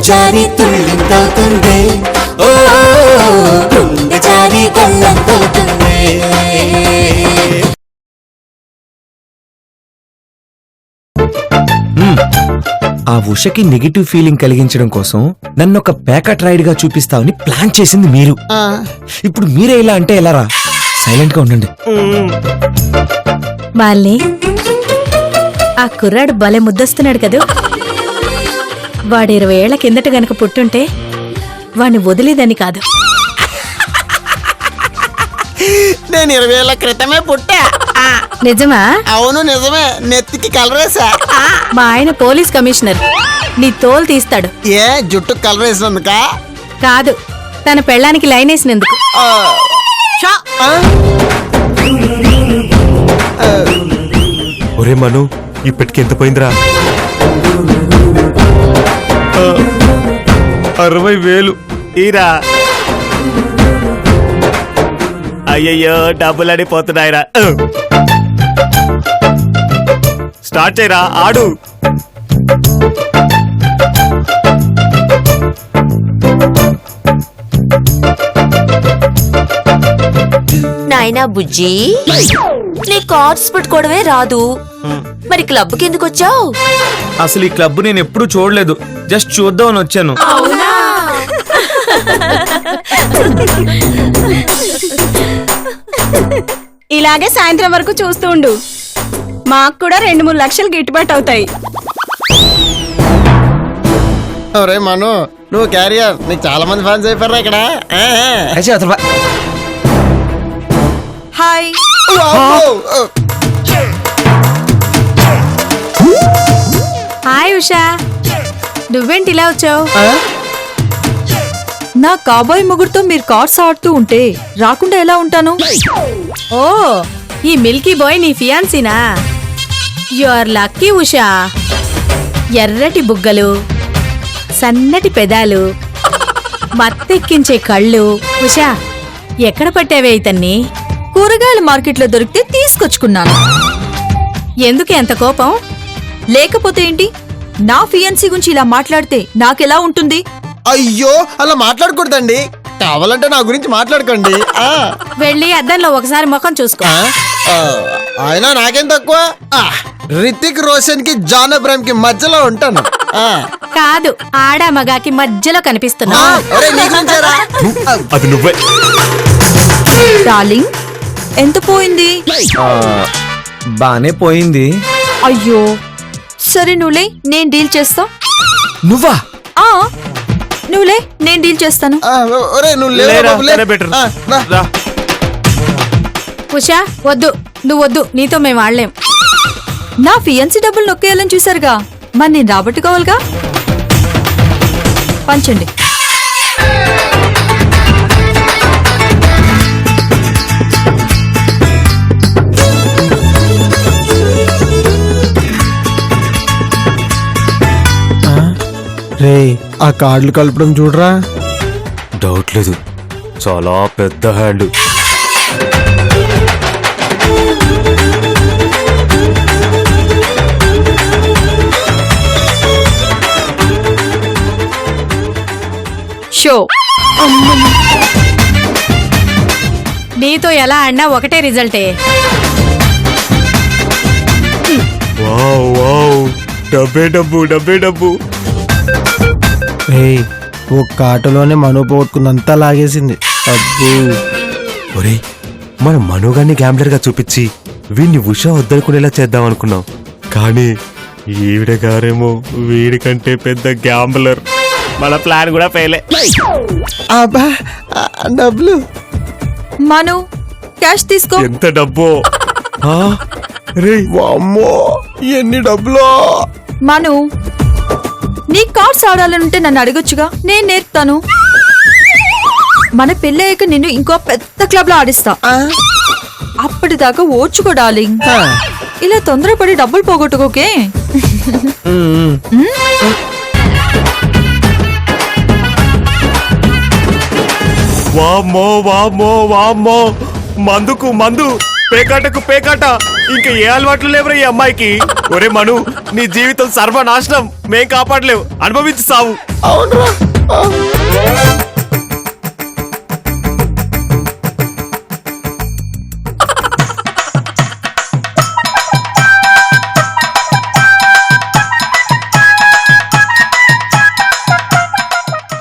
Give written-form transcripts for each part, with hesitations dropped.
జారి తుళ్ళింతవుతుంది ఓ గుండె జారి గల్లంతవుతుంది. ఆ ఉషకి నెగిటివ్ ఫీలింగ్ కలిగించడం కోసం నన్ను ఒక ప్యాకెట్ రైడ్ గా చూపిస్తామని ప్లాన్ చేసింది మీరు. ఇప్పుడు మీరే ఇలా అంటే ఎలారా? సైలెంట్ గా ఉండండి. వాళ్ళని ఆ కుర్రాడు భలే ముద్దస్తున్నాడు కదూ. వాడు 20 ఏళ్ల కిందట గనక పుట్టుంటే వాణ్ణి వదిలేదని కాదు. నేను 20 ఏళ్ల క్రితమే పుట్టా. నిజమా? అవును నిజమే. నెత్తికి కలరేసా. మా ఆయన పోలీస్ కమిషనర్. నీ తోలు తీస్తాడు. ఏ జుట్టు కలరేసినందుక? కాదు, తన పెళ్ళానికి లైన్ వేసినందుకు. ఒరే మను, ఇప్పటికి ఎంత పోయిందిరా? 60,000 ఈరా. అయ్యయ్యో, డబ్బులని పోతున్నాయిరా. స్టార్ట్ చేయరా, ఆడు. నాయనా బుజ్జి, నీ కార్డ్స్ పట్టుకోవడమే రాదు, మరి క్లబ్ కి ఎందుకు వచ్చావు? అసలు ఈ క్లబ్ నేను ఎప్పుడు చూడలేదు, జస్ట్ చూద్దామని వచ్చాను. అవునా? ఇలాగే సాయంత్రం వరకు చూస్తూ ఉండు. మాకు కూడా 2-3 లక్షలు గిట్టుబాటు అవుతాయి. ఒరే మను, నువ్వు క్యారియర్. నీకు చాలా మంది ఫ్యాన్స్ అయిపోయారా ఇక్కడ. హాయ్. హాయ్ ఉషా, నువ్వేంటి ఇలా వచ్చావు? నా కాబోయ్ ముగ్గురుతో మీరు కార్డ్స్ ఆడుతూ ఉంటే రాకుండా ఎలా ఉంటాను? ఓ, ఈ మిల్కీ బాయ్ నీ ఫియాన్సీనా? You are lucky Usha. ఎర్రటి బుగ్గలు, సన్నటి పెదాలు, మత్తెక్కించే కళ్ళు. ఉషా, ఎక్కడ పట్టావే ఇతన్ని? కూరగాయల మార్కెట్లో దొరికితే తీసుకొచ్చుకున్నాను. ఎందుకు ఎంత కోపం? లేకపోతే ఏంటి? నా ఫియాన్సీ గురించి ఇలా మాట్లాడితే నాకెలా ఉంటుంది? అయ్యో, అలా మాట్లాడకూడదండి. కావాలంటే నా గురించి మాట్లాడకండి. వెళ్ళి అద్దంలో ఒకసారి ముఖం చూసుకో. ఆయన నాకేం తక్కువ. రితిక్ రోషన్ కి జాన్ అబ్రాహిం కి మధ్యలో ఉంటాను. కాదు, ఆడ మగాకి మధ్యలో కనిపిస్తున్నా. అది నువ్వే. డార్లింగ్, ఎంత పోయింది? బానే పోయింది. అయ్యో, సరే నువ్వులే, నేను డీల్ చేస్తా. నువ్వా? నువ్వులే, నేను డీల్ చేస్తాను. ఉషా వద్దు, నువ్వు వద్దు, నీతో మేము ఆడలేం. నా ఫియాన్సీ డబ్బులు నొక్కేయాలని చూసారుగా, మరి నేను రాబట్టుకోవాలిగా. పంచండి. రే, ఆ కార్డులు కలపడం చూడరా. డౌట్ లేదు, చాలా పెద్ద హ్యాండ్. షో. నీతో ఎలా ఆడినా ఒకటే రిజల్టే. వావ్ వావ్, డబ్బే డబ్బు, డబ్బే డబ్బు. ఒక్క ఆటలోనే మను పోగొట్టుకుందంతా లాగేసింది. అబ్బో. ఒరే, మన మనోగాన్ని గ్యాంబ్లర్ గా చూపించి వీడిని ఉషా వద్దనుకునేలా చేద్దాం అనుకున్నాం, కానీ ఈవిడ గారేమో వీడికంటే పెద్ద గ్యాంబ్లర్. మన ప్లాన్ కూడా ఫెయిలే. అబ్బా, డబ్బులు. మను, క్యాష్ తీసుకో. ఎంత డబ్బో! అమ్మో, ఎన్ని డబ్బులో! మను, నీ కార్డ్స్ ఆడాలనుంటే నన్ను అడగొచ్చుగా, నేను నేర్పుతాను. మన పెళ్ళయ్యాక నిన్ను ఇంకో పెద్ద క్లబ్ లో ఆడిస్తా. అప్పటిదాకా ఓర్చుకో డార్లింగ్. ఇలా తొందరపడి డబ్బులు పోగొట్టుకోకే. వామ్మో వామ్మో వామ్మో, మందుకు మందు, పేకాటకు పేకాట. ఇంకా ఏ అలవాట్లు లేవురా ఈ అమ్మాయికి. ఒరే మను, నీ జీవితం సర్వనాశనం. మేం కాపాడలేవు, అనుభవించి సావు. అవునరా.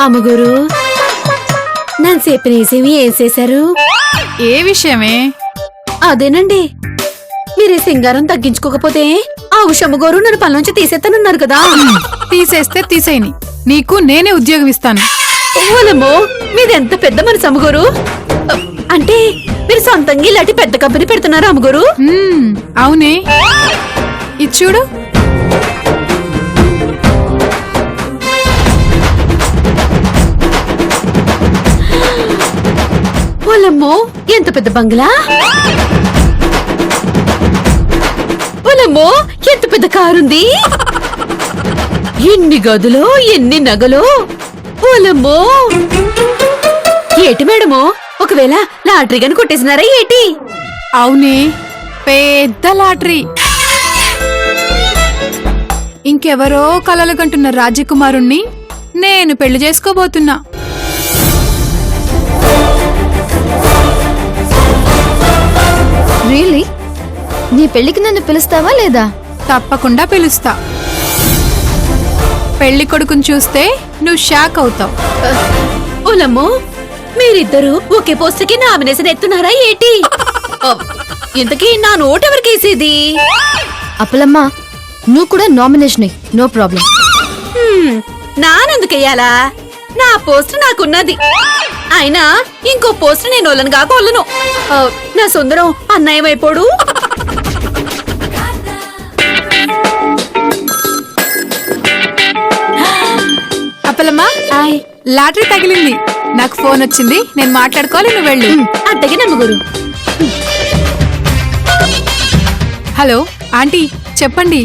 అమ్మగురు నన్ను చెప్పినేసేమి ఏం చేశారు? ఏ విషయమే? అదేనండి, మీరే సింగారం తగ్గించుకోకపోతే ఆ ఉషమ్మగోరు నన్ను పని నుంచి తీసేస్తానన్నారు కదా. తీసేస్తే తీసేయని, నీకు నేనే ఉద్యోగం ఇస్తాను. ఓలమ్మో, మీదెంత పెద్ద మనసు అమ్మగోరు. అంటే మీరు సొంతంగా ఇలాంటి పెద్ద కంపెనీ పెడుతున్నారు అమ్మగోరు? అవునే, ఇది చూడు. ఓలమ్మో, ఎంత పెద్ద బంగ్లా. ఓలమ్మో, ఎంత పెద్ద కారుంది. ఎన్ని గదులు, ఎన్ని నగలు. ఓలమ్మో, ఏటి మేడమో, ఒకవేళ లాటరీ గని కొట్టేసినారా ఏటి? అవునే, పెద్ద లాటరీ. ఇంకెవరో కలలు కంటున్న రాజకుమారుణ్ణి నేను పెళ్లి చేసుకోబోతున్నా. రియల్లీ? నీ పెళ్లికి నన్ను పిలుస్తావా లేదా? తప్పకుండా పిలుస్తా. పెళ్లి కొడుకుని చూస్తే నువ్వు షాక్ అవుతావు. ఓలమ్మో, మీరిద్దరూ ఒకే పోస్టుకి నామినేషన్ ఎత్తున్నారా ఏటి? ఇంతకీ నా నోట్ ఎవరికేసేది? అప్పలమ్మ, నువ్వు కూడా నామినేషన్, నో ప్రాబ్లం. నానెందుకెయ్యాలా? నా పోస్ట్ నాకున్నది. అయినా ఇంకో పోస్ట్ నేను వాళ్ళను కాకోళ్ళను. నా సుందరం అన్నయ్యమైపోడు. అప్పలమ్మా, లాటరీ తగిలింది. నాకు ఫోన్ వచ్చింది, నేను మాట్లాడుకోవాలి, నువ్వు వెళ్ళు. అత్తకి నమ్మగురు. హలో ఆంటీ, చెప్పండి.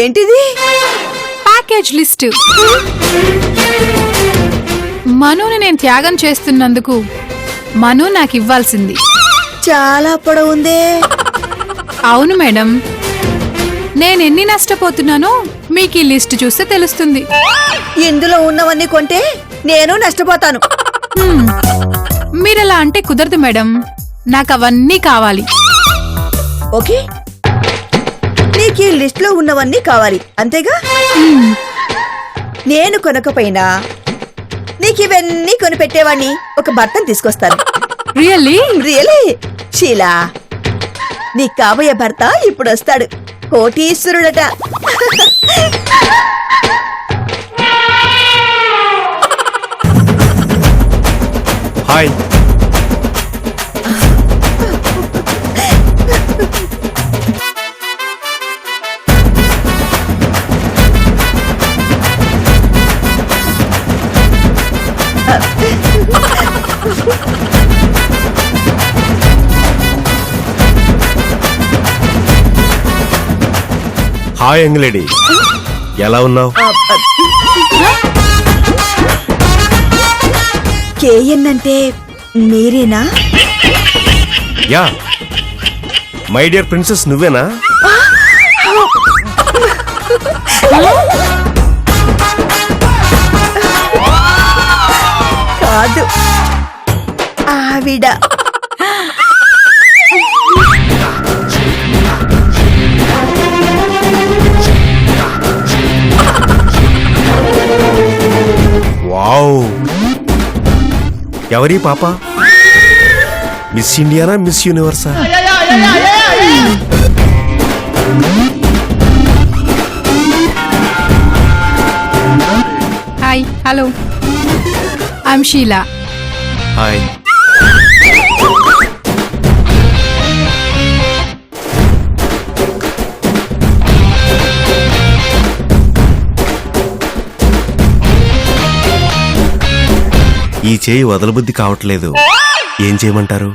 ఏంటిది? Package list. మనుని నేను త్యాగం చేస్తున్నందుకు మను నాకు ఇవ్వాల్సింది. చాలా పొడవుందే. అవును మేడం, నేనెన్ని నష్టపోతున్నానో మీకు ఈ లిస్ట్ చూస్తే తెలుస్తుంది. ఇందులో ఉన్నవన్నీ కొంటే నేను నష్టపోతాను. మీరలా అంటే కుదరదు మేడం, నాకు అవన్నీ కావాలి. ఓకే, నీకు ఈ లిస్ట్ లో ఉన్నవన్నీ కావాలి అంతేగా? నేను కొనకపోయినా నీకు ఇవన్నీ కొనిపెట్టేవాణ్ణి ఒక భర్తను తీసుకొస్తాను. రియల్లీ? రియలీ షీలా, నీ కాబోయే భర్త ఇప్పుడు వస్తాడు. కోటీశ్వరుడట. హాయ్. హాయ్ యంగ్ లేడీ, ఎలా ఉన్నావు? కేఎన్ అంటే మీరేనా? యా, మై డియర్ ప్రిన్సెస్, నువ్వేనా? కాదు, ఆవిడ. వావ్, ఎవరి పాప? మిస్ ఇండియానా, మిస్ యూనివర్సా? Hi, hello, I'm Sheela. Hi. ఈ చేయి వదలబుద్ధి కావట్లేదు. ఏం చేయమంటారు?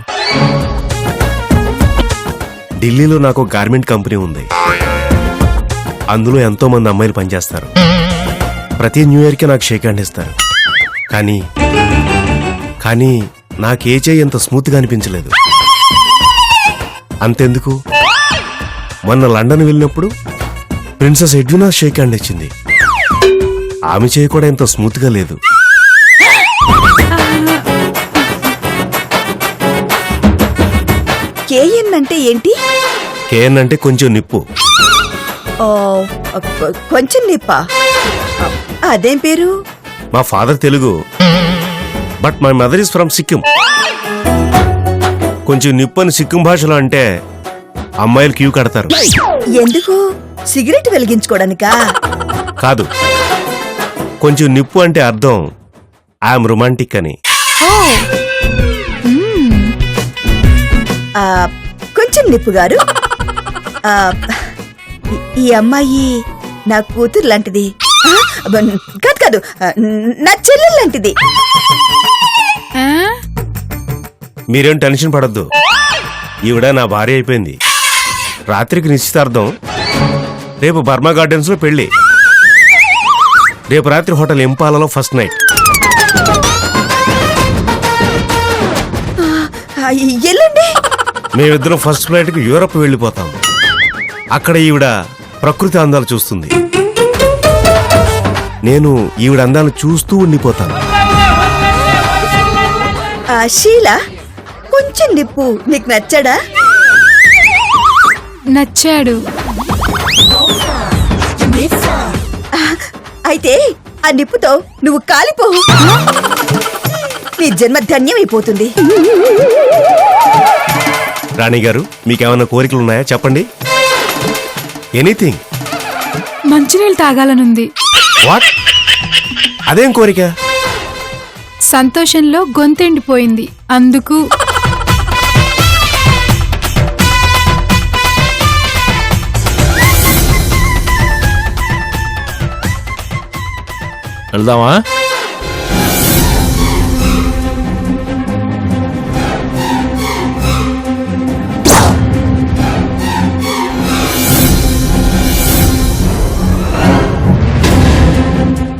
ఢిల్లీలో నాకు గార్మెంట్ కంపెనీ ఉంది. అందులో ఎంతో మంది అమ్మాయిలు పనిచేస్తారు. ప్రతి న్యూ ఇయర్కి నాకు షేక్ హ్యాండ్ ఇస్తారు. కానీ నాకే చేయి ఎంత స్మూత్గా అనిపించలేదు. అంతెందుకు, మొన్న లండన్ వెళ్ళినప్పుడు ప్రిన్సెస్ ఎడ్వినా షేక్ హ్యాండ్ ఇచ్చింది. ఆమె చేయి కూడా ఎంత స్మూత్గా లేదు. కేఎన్ అంటే ఏంటి? కేఎన్ అంటే కొంచెం నిప్పు. ఓ, కొంచెం నిప్పా? అదేం పేరు? మా father Telugu, but my mother is from Sikkim. కొంచెం నిప్పు అని సిక్కిం భాషలో అంటే అమ్మాయిలు క్యూ కడతారు. ఎందుకు? సిగరెట్ వెలిగించుకోవడానికా? కాదు, కొంచెం నిప్పు అంటే అర్థం ఐఎమ్ రొమాంటిక్ అని. ఆ, కొంచెం నిప్పు గారు, ఆ, ఈ అమ్మాయి నా కూతురు లాంటిది. కాదు కాదు, నా చెల్లెలు లాంటిది. మీరేం టెన్షన్ పడద్దు, ఈవిడ నా భార్య అయిపోయింది. రాత్రికి నిశ్చితార్థం, రేపు బర్మా గార్డెన్స్ లో పెళ్లి, రేపు రాత్రి హోటల్ ఇంపాలలో ఫస్ట్ నైట్. ఎల్లుండి మేమిద్దరం ఫస్ట్ ఫ్లైట్ కి యూరప్ వెళ్ళిపోతాం. అక్కడ ఈవిడ ప్రకృతి అందాలు చూస్తుంది, నేను ఈవిడ అందాలను చూస్తూ ఉండిపోతాను. షీలా, కొంచెం నిప్పు నీకు నచ్చాడా? నచ్చాడు. అయితే ఆ నిప్పుతో నువ్వు కాలిపోవు, నీ జన్మ ధన్యమైపోతుంది. రాణి గారు, మీకేమైనా కోరికలు ఉన్నాయా చెప్పండి. ఎనీథింగ్. మంచినీళ్ళు తాగాలనుంది. వాట్? అదేం కోరిక? సంతోషంలో గొంతెండిపోయింది, అందుకు. వెళ్దామా?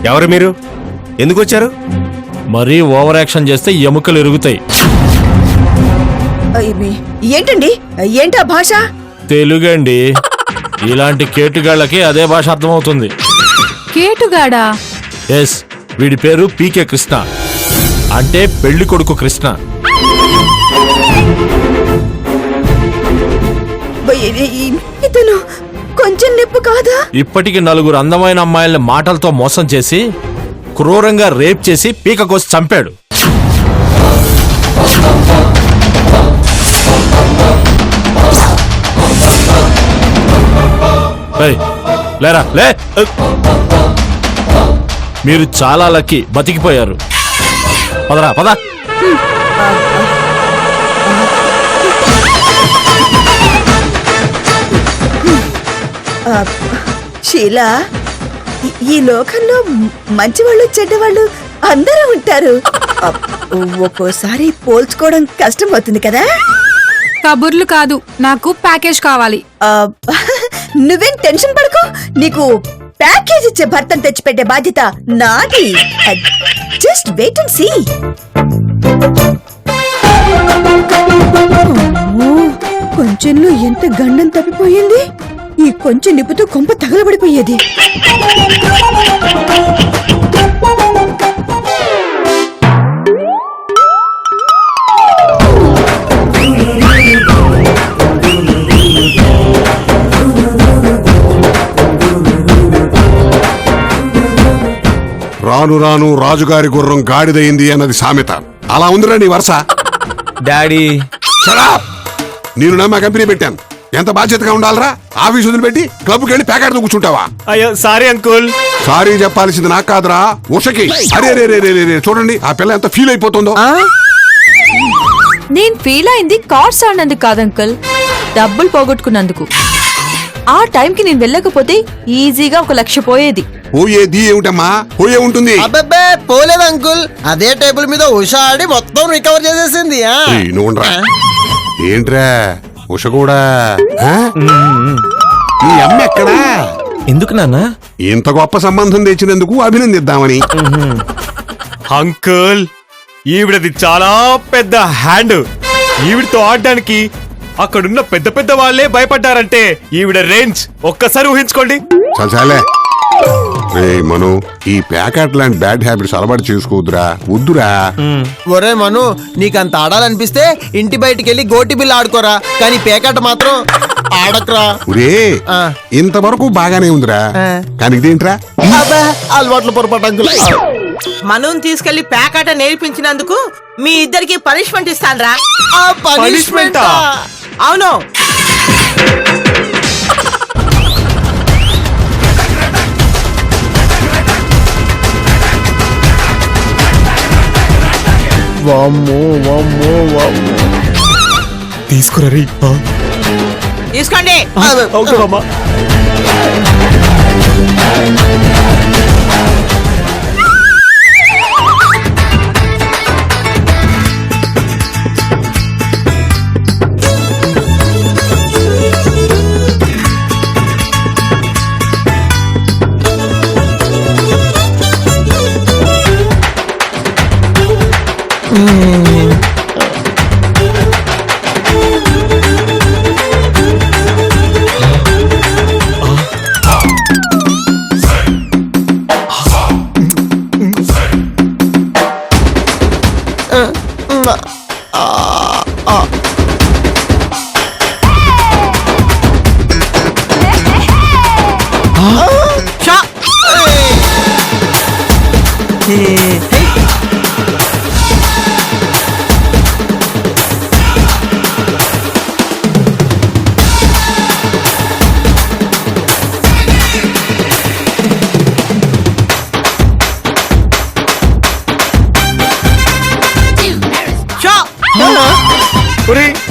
ఎవరు మీరు? ఎందుకు వచ్చారు? మరీ ఓవర్ యాక్షన్ చేస్తే ఎముకలు ఎరుగుతాయి. ఏంటండి, ఏంటా భాష? తెలుగండి. ఇలాంటి కేటుగాళ్ళకి అదే భాష అర్థమవుతుంది. కేటుగాడా? ఎస్, వీడి పేరు పీకే కృష్ణ, అంటే పెళ్లి కొడుకు కృష్ణ. ఇతను కొంచెం నిప్పు కాదా? ఇప్పటికి 4 అందమైన అమ్మాయిల్ని మాటలతో మోసం చేసి క్రూరంగా రేప్ చేసి పీక కోసి చంపాడు. ఏయ్, లేరా లే. మీరు చాలా లక్కీ, బతికిపోయారు. పదరా పద. షీలా, ఈ లోకంలో మంచివాళ్ళు చెడ్డవాళ్ళు అందరూ ఉంటారు. ఒక్కోసారి పోల్చుకోవడం కష్టం అవుతుంది కదా. కబుర్లు కాదు, నాకు ప్యాకేజ్ కావాలి. నువ్వేం టెన్షన్ పడకు, నీకు ప్యాకేజ్ ఇచ్చే భర్తను తెచ్చిపెట్టే బాధ్యత నాది. Just wait and see. కొంచెంలో ఎంత గండం తప్పిపోయింది. ఈ కొంచెం నిప్పుతో కొంప తగలబడిపోయేది. రాను రాను రాజుగారి గుర్రం గాడిదయింది అన్నది సామెత. అలా ఉందిరా నీ వరుస. డాడీ, నేను నా కంపెనీ పెట్టాను, ఎంత బాధ్యతగా ఉండాలరా? ఆఫీస్ వదిలిపెట్టి క్లబ్కి వెళ్ళి ప్యాకెట్తో కూర్చుంటావా? అయ్యో సారీ అంకుల్. సారీ చెప్పాల్సింది నాకు కాదురా, ఉషకి. అరే రే రే రే, చూడండి ఆ పిల్ల ఎంత ఫీల్ అయిపోతుందో. నేను ఫీల్ అయింది కార్డ్స్ ఆడినందుకు కాదు అంకుల్, డబ్బులు పోగొట్టుకున్నందుకు. ఆ టైంకి నేను వెళ్ళకపోతే ఈజీగా 1 లక్ష పోయేది. పోయేది ఏమిటమ్మా, పోయే ఉంటుంది. అబ్బబ్బే పోలేదు అంకుల్, అదే టేబుల్ మీద ఉషా ఆడి మొత్తం రికవర్ చేసేసింది. ఏయ్, నువ్వు ఉండరా. ఏంట్రా ఉష కూడా ఆ? ఈ అమ్మ ఎక్కడా? ఎందుకు నాన్న? ఇంత గొప్ప సంబంధం తెచ్చినందుకు అభినందిద్దామని. అంకుల్ ఈవిడది చాలా పెద్ద హ్యాండ్. ఈవిడతో ఆడడానికి అక్కడున్న పెద్ద పెద్ద వాళ్ళే భయపడ్డారంటే ఈవిడ రేంజ్ ఒక్కసారి ఊహించుకోండి. చాలే రే మను, ఈ ప్యాకెట్ లాంటి బ్యాడ్ హ్యాబిట్స్ అలవాటు చేసుకోవద్దురా, వద్దురా. ఒరే మను, నీకంత ఆడాలనిపిస్తే ఇంటి బయటికి వెళ్ళి గోటి బిల్లు ఆడుకోరా, కానీ పేకాట మాత్రం ఆడకరా. ఒరే ఆ. ఇంతవరకు బాగానే ఉందిరా, కానీ ఇదేంట్రా? అబ్బా, అలవాట్ల పొరపాటు అంకుల్. మనూన్ తీసుకెళ్లి పేకాట నేర్పించినందుకు మీ ఇద్దరికి పనిష్మెంట్ ఇస్తాన్రా. పనిష్మెంట్? అవును. తీసుకురా. తీసుకోండి.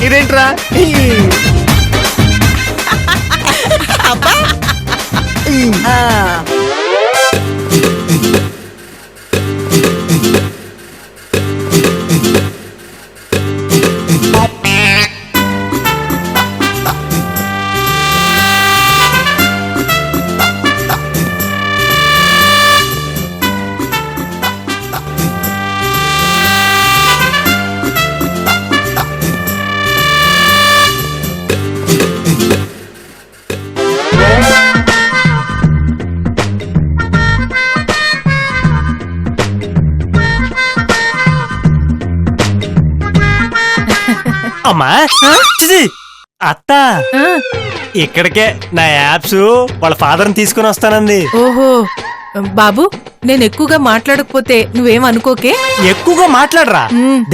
ఇదేంట్రా? అమ్మా అత్త ఇక్కడికే నా యాప్స్ వాళ్ళ ఫాదర్ తీసుకుని వస్తానంది. ఓహో బాబు, నేను ఎక్కువగా మాట్లాడకపోతే నువ్వేం అనుకోకే. ఎక్కువగా మాట్లాడరా?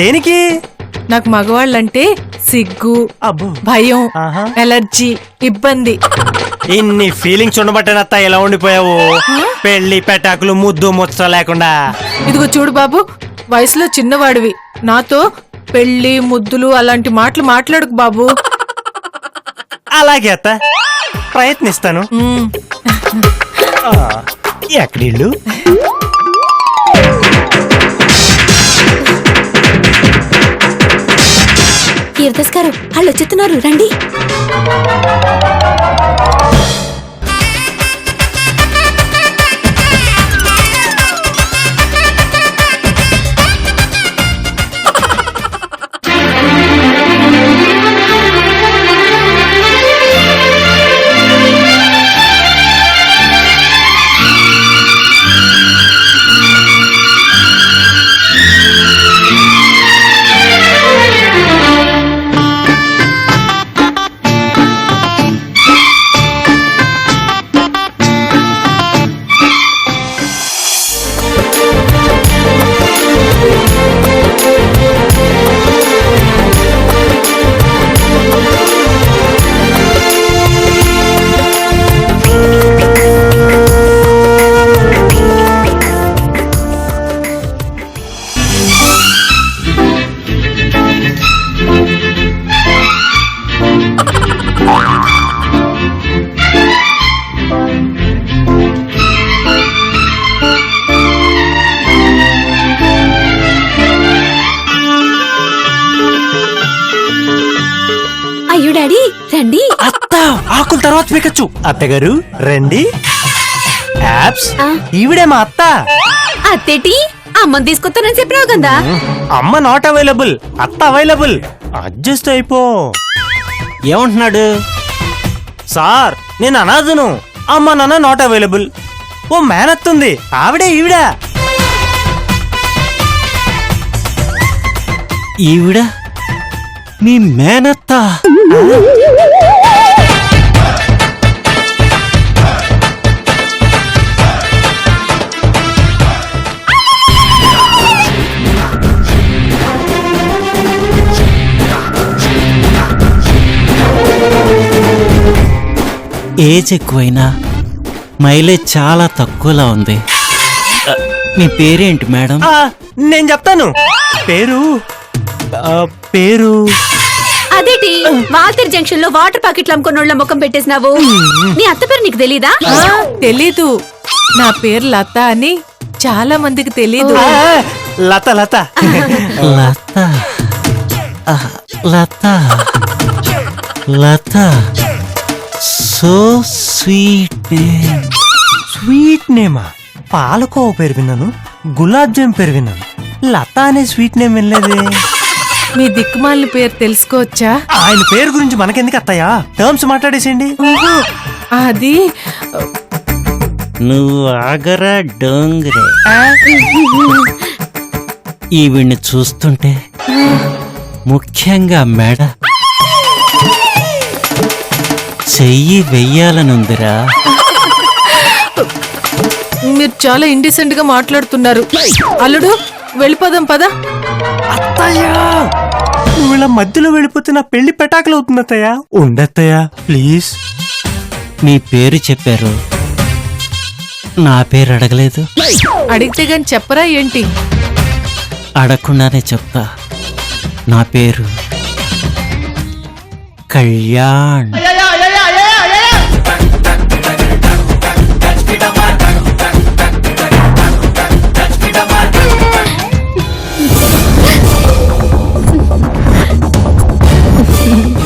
దేనికి? నాకు మగవాళ్ళంటే సిగ్గు, అబ్బో, భయం, ఆహా. ఎలర్జీ, ఇబ్బంది. ఇన్ని ఫీలింగ్స్ ఉండబట్టేనత్త ఎలా ఉండిపోయావు? పెళ్లి పెటాకులు ముద్దు ముచ్చ లేకుండా. ఇదిగో చూడు బాబు, వయసులో చిన్నవాడివి, నాతో పెళ్లి ముద్దులు అలాంటి మాటలు మాట్లాడుకు బాబు. అలాగే అత్త, ప్రయత్నిస్తాను. ఎక్కడిళ్ళు? కీర్తస్ గారు వాళ్ళు వచ్చేస్తున్నారు, రండి. తర్వాత పీకచ్చు. అత్తగారు రండి. యాప్స్ ఈవిడే మా అత్త. అత్తేటి అమ్మని తీసుకొస్తానని చెప్పినావు కదా. అమ్మ నాట్ అవైలబుల్, అత్త అవైలబుల్. అడ్జస్ట్ అయిపో. ఏమంటున్నాడు సార్? నేను అనాథను, అమ్మ నాన్న నాట్ అవైలబుల్. ఓ మేనత్తుంది, ఆవిడే ఈవిడ. ఈవిడ మీ మేనత్త? ఏజ్ ఎక్కువైనా మైలేజ్ చాలా తక్కువలా ఉంది. మీ పేరేంటి మేడం? నేను చెప్తాను. పేరు అదేటి వాల్తేరు జంక్షన్ లో వాటర్ ప్యాకెట్లు అమ్ముకున్నోళ్ళ ముఖం పెట్టేసినావు. నీ అత్త పేరు నీకు తెలీదా? తెలీదు. నా పేరు లత అని చాలా మందికి తెలీదు. లత లత లత లత లత సో స్వీట్ నేమ్. స్వీట్ నేమా? పాలకోవ పేరు విన్నాను, గులాబ్ జామ్ పేరు విన్నాను, లత అనే స్వీట్ నేమ్ వినలేదే. మీ దిక్కుమాలిన పేరు తెలుసుకోవచ్చా? ఆయన పేరు గురించి మనకెందుకు అత్తయ్యా, టర్మ్స్ మాట్లాడేసేయండి. అది నువ్వు ఆగరా డోంగరే. ఈవిడ్ని చూస్తుంటే ముఖ్యంగా మెడ చెయ్యి వెయ్యాలనుందిరా. మీరు చాలా ఇండిసెంట్ గా మాట్లాడుతున్నారు. అల్లుడు వెళ్ళిపోదాం పద. అత్తయ్యా నువ్వు ఇలా మధ్యలో వెళ్ళిపోతే నా పెళ్లి పెటాకులు అవుతుంది అత్తయ్యా. ఉండత్తయ్యా ప్లీజ్. మీ పేరు చెప్పారు, నా పేరు అడగలేదు. అడిగితే గాని చెప్పరా ఏంటి? అడగకుండానే చెప్తా. నా పేరు కళ్యాణ్.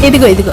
ఇదిగో ఇదిగో.